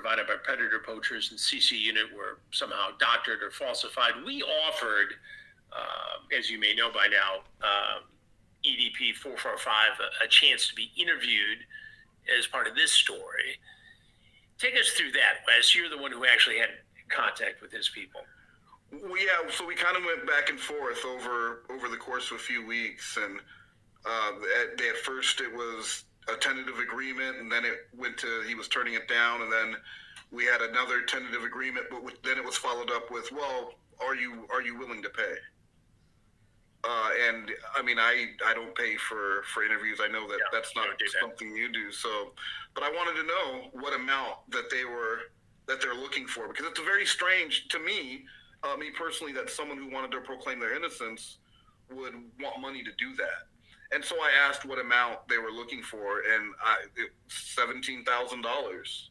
provided by predator poachers and CC unit were somehow doctored or falsified. We offered, as you may know by now, EDP445 a chance to be interviewed as part of this story. Take us through that, Wes. You're the one who actually had contact with his people. Yeah, so we kind of went back and forth over the course of a few weeks, and at first it was a tentative agreement, and then it went to he was turning it down, and then we had another tentative agreement, but then it was followed up with, well, are you willing to pay? And I mean, I don't pay for interviews. I know that that's not something you do. So, but I wanted to know what amount that they're looking for, because it's very strange to me, me personally, that someone who wanted to proclaim their innocence would want money to do that. And so I asked what amount they were looking for, and $17,000.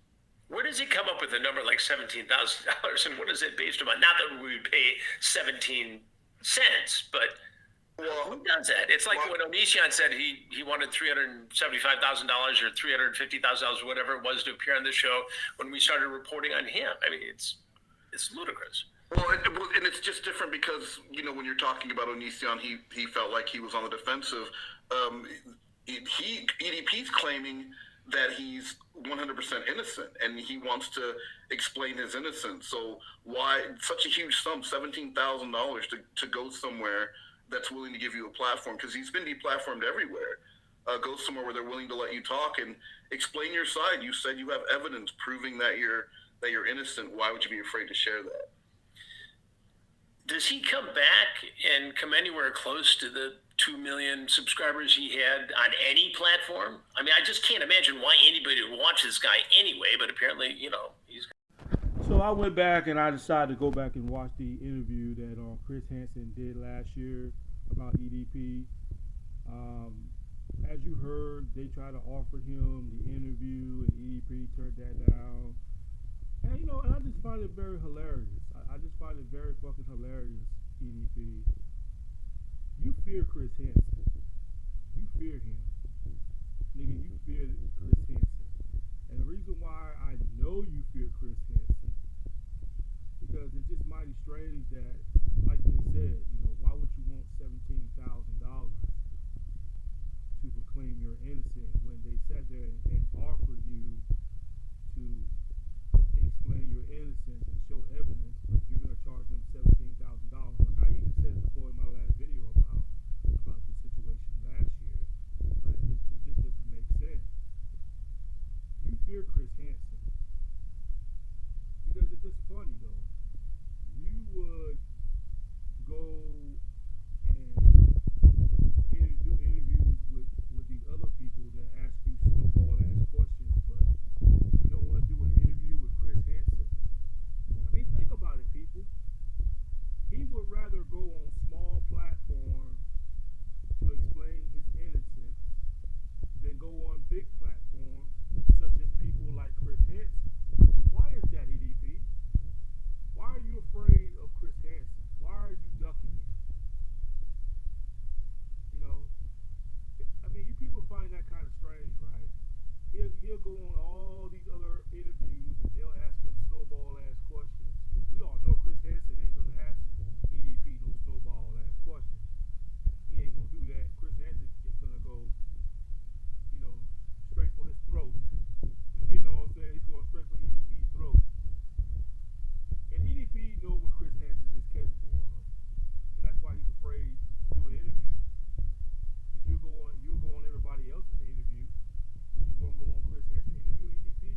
Where does he come up with a number like $17,000, and what is it based upon? Not that we would pay 17 cents, but who does that? It's like when Onision said he wanted $375,000 or $350,000, whatever it was, to appear on this show when we started reporting on him. I mean, it's ludicrous. Well, and it's just different because, when you're talking about Onision, he felt like he was on the defensive. EDP's claiming that he's 100% innocent, and he wants to explain his innocence. So why such a huge sum, $17,000, to go somewhere that's willing to give you a platform? Because he's been deplatformed everywhere. Go somewhere where they're willing to let you talk and explain your side. You said you have evidence proving that you're innocent. Why would you be afraid to share that? Does he come back and come anywhere close to the 2 million subscribers he had on any platform? I mean, I just can't imagine why anybody would watch this guy anyway, but apparently, he's... So I went back and I decided to go back and watch the interview that Chris Hansen did last year about EDP. As you heard, they tried to offer him the interview, and EDP turned that down. And and I just find it very hilarious. I just find it very fucking hilarious, EDP. You fear Chris Hansen. You fear him. Nigga, you fear Chris Hansen. And the reason why I know you fear Chris Hansen, because it's just mighty strange that, like they said, why would you want $17,000 to proclaim you're innocent when they sat there and offered you to explain your innocence and show evidence, but you're going to charge them $17,000. Like I even said before in my last video about the situation last year. Like it just doesn't make sense. You fear Chris Hansen because it's just funny though. You would go and do interviews with these other people that ask you snowball ass questions, but you don't want to do an interview with Chris Hansen. I mean, think about it, people. He would rather go on small platforms to explain his innocence than go on big platforms such as people like Chris Hansen. Why is that, EDP? Why are you afraid of Chris Hansen? Why are you ducking him? I mean, you people find that kind of strange, right? He'll go on all these other interviews and they'll ask him snowball ass questions. Because we all know Chris Hansen ain't gonna ask EDP no snowball ass questions. He ain't gonna do that. Chris Hansen is gonna go, straight for his throat. You know what I'm saying? He's going straight for EDP's throat. And EDP know what Chris Hansen is capable of. And that's why he's afraid to do an interview. If you'll go on everybody else's interview, but you won't go on Chris Hansen interview, EDP,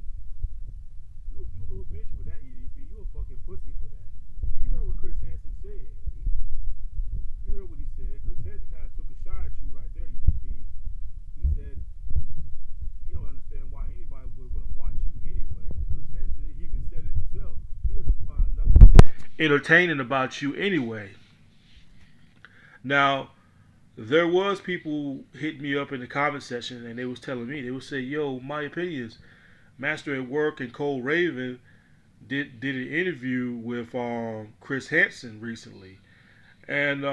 you a little bitch for that, EDP. You a fucking pussy for that. And you heard what Chris Hansen said. You heard what he said. Chris Hansen kind of took a shot at you right there, EDP. He said he don't understand why anybody would want to watch you anyway. Chris Hansen, he even said it himself. He doesn't find nothing entertaining about you anyway. Now, there was people hitting me up in the comment section and they was telling me, they would say, yo, my opinion is Master at Work and Cole Raven did an interview with Chris Hansen recently. And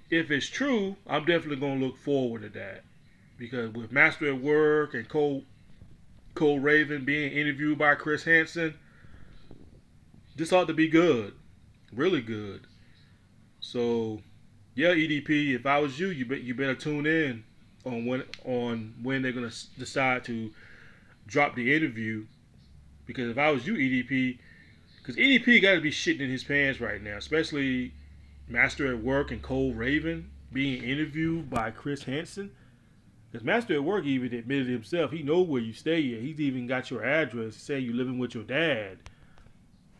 if it's true, I'm definitely going to look forward to that. Because with Master at Work and Cole Raven being interviewed by Chris Hansen, This ought to be good, really good. So, yeah, EDP. If I was you, you better tune in on when they're gonna decide to drop the interview. Because if I was you, EDP, because EDP got to be shitting in his pants right now, especially Master at Work and Cole Raven being interviewed by Chris Hansen. Because Master at Work even admitted himself, he know where you stay at. He's even got your address, say you living with your dad.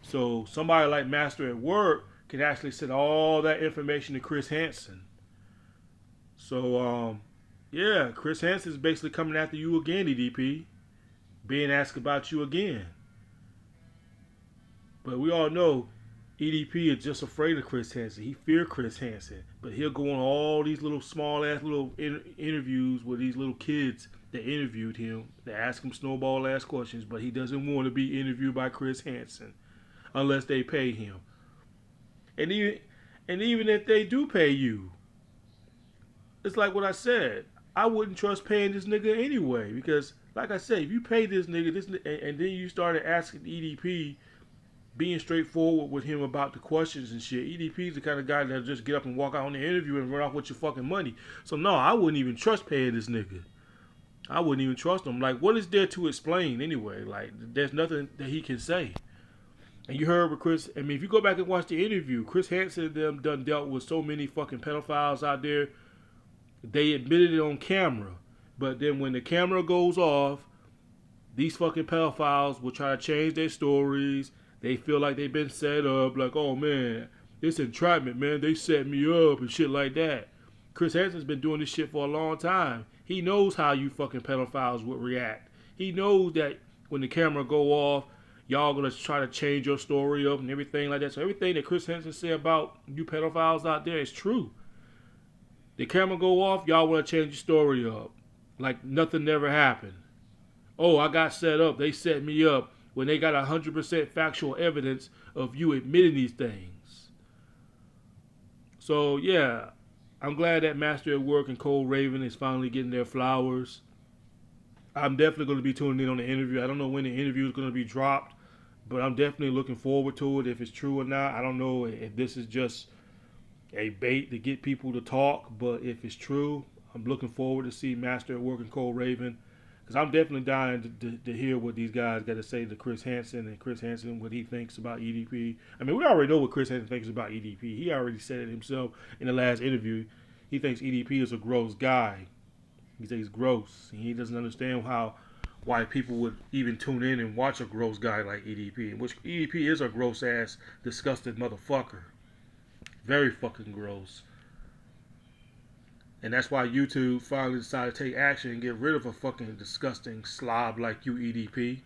So somebody like Master at Work can actually send all that information to Chris Hansen. So yeah, Chris Hansen is basically coming after you again, EDP, being asked about you again. But we all know EDP is just afraid of Chris Hansen. He fear Chris Hansen, but he'll go on all these little small ass little interviews with these little kids that interviewed him. They ask him snowball ass questions, but he doesn't want to be interviewed by Chris Hansen unless they pay him. And even if they do pay you, it's like what I said. I wouldn't trust paying this nigga anyway because, like I said, if you pay this nigga and then you started asking EDP, being straightforward with him about the questions and shit. EDP's the kind of guy that just get up and walk out on the interview and run off with your fucking money. So no, I wouldn't even trust paying this nigga. I wouldn't even trust him. Like, what is there to explain anyway? Like, there's nothing that he can say. And you heard with Chris. I mean, if you go back and watch the interview, Chris Hansen and them done dealt with so many fucking pedophiles out there. They admitted it on camera, but then when the camera goes off, these fucking pedophiles will try to change their stories. They feel like they've been set up, like, oh man, this entrapment, man, they set me up and shit like that. Chris Hansen's been doing this shit for a long time. He knows how you fucking pedophiles would react. He knows that when the camera go off, y'all gonna try to change your story up and everything like that. So everything that Chris Hansen said about you pedophiles out there is true. The camera go off, y'all wanna change your story up. Like nothing never happened. Oh, I got set up. They set me up when they got 100% factual evidence of you admitting these things. So, yeah, I'm glad that Master at Work and Cole Raven is finally getting their flowers. I'm definitely going to be tuning in on the interview. I don't know when the interview is going to be dropped, but I'm definitely looking forward to it. If it's true or not, I don't know if this is just a bait to get people to talk, but if it's true, I'm looking forward to see Master at Work and Cole Raven. Because I'm definitely dying to hear what these guys got to say to Chris Hansen and Chris Hansen, what he thinks about EDP. I mean, we already know what Chris Hansen thinks about EDP. He already said it himself in the last interview. He thinks EDP is a gross guy. He says he's gross. He doesn't understand why people would even tune in and watch a gross guy like EDP. Which EDP is a gross ass, disgusting motherfucker. Very fucking gross. And that's why YouTube finally decided to take action and get rid of a fucking disgusting slob like you, EDP.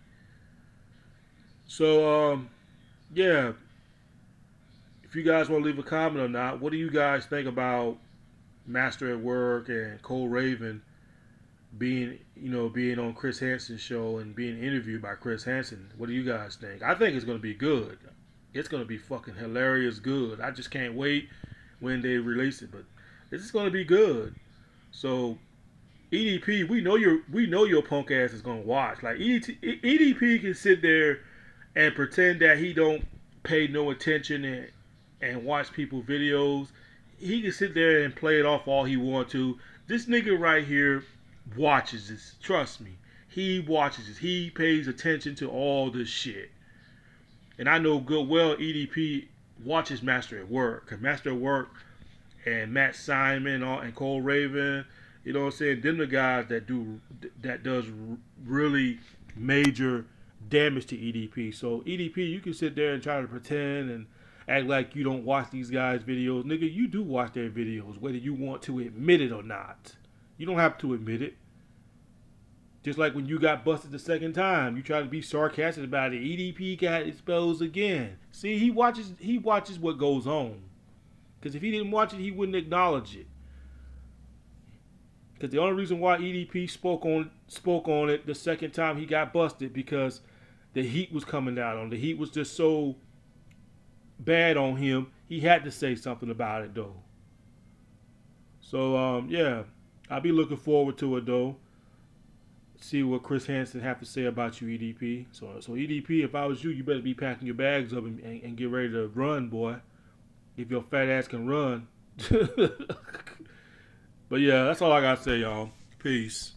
So, yeah. If you guys want to leave a comment or not, what do you guys think about Master at Work and Cole Raven being on Chris Hansen's show and being interviewed by Chris Hansen? What do you guys think? I think it's going to be good. It's going to be fucking hilarious good. I just can't wait when they release it, but this is going to be good. So EDP, we know your punk ass is going to watch. Like EDP can sit there and pretend that he don't pay no attention and watch people's videos. He can sit there and play it off all he want to. This nigga right here watches this. Trust me. He watches this. He pays attention to all this shit. And I know good well EDP watches Master at Work. Cause Master at Work and Matt Simon and Cole Raven, you know what I'm saying? Them the guys that does really major damage to EDP. So EDP, you can sit there and try to pretend and act like you don't watch these guys' videos. Nigga, you do watch their videos, whether you want to admit it or not. You don't have to admit it. Just like when you got busted the second time, you try to be sarcastic about it. EDP got exposed again. See, he watches what goes on. Because if he didn't watch it, he wouldn't acknowledge it. Because the only reason why EDP spoke on it the second time he got busted, because the heat was coming down on him. The heat was just so bad on him, he had to say something about it though. So yeah, I'll be looking forward to it though. see what Chris Hansen have to say about you, EDP. So EDP, if I was you, you better be packing your bags up and get ready to run, boy. If your fat ass can run. But yeah, that's all I gotta say, y'all. Peace.